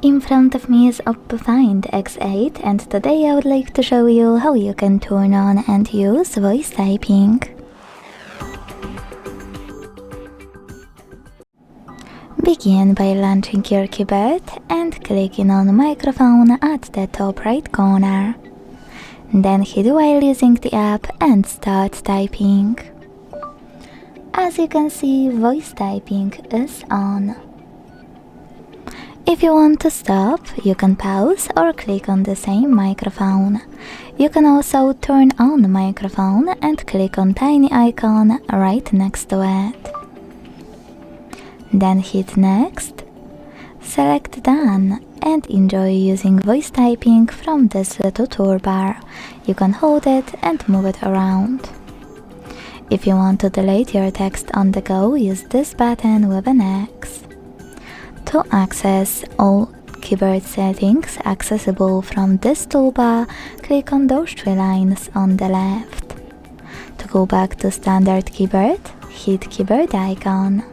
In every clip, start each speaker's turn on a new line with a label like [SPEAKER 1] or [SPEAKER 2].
[SPEAKER 1] In front of me is OPPO Find X8, and today I would like to show you how you can turn on and use voice typing. Begin by launching your keyboard and clicking on microphone at the top right corner. Then hit while using the app and start typing. As you can see, voice typing is on. If you want to stop, you can pause or click on the same microphone. You can also turn on the microphone and click on tiny icon right next to it. Then hit next, select done, and enjoy using voice typing from this little toolbar. You can hold it and move it around. If you want to delete your text on the go, use this button with an X. To access all keyboard settings accessible from this toolbar, click on those three lines on the left. To go back to standard keyboard, hit keyboard icon.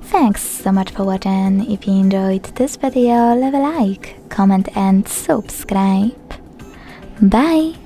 [SPEAKER 1] Thanks so much for watching. If you enjoyed this video, leave a like, comment and subscribe. Bye!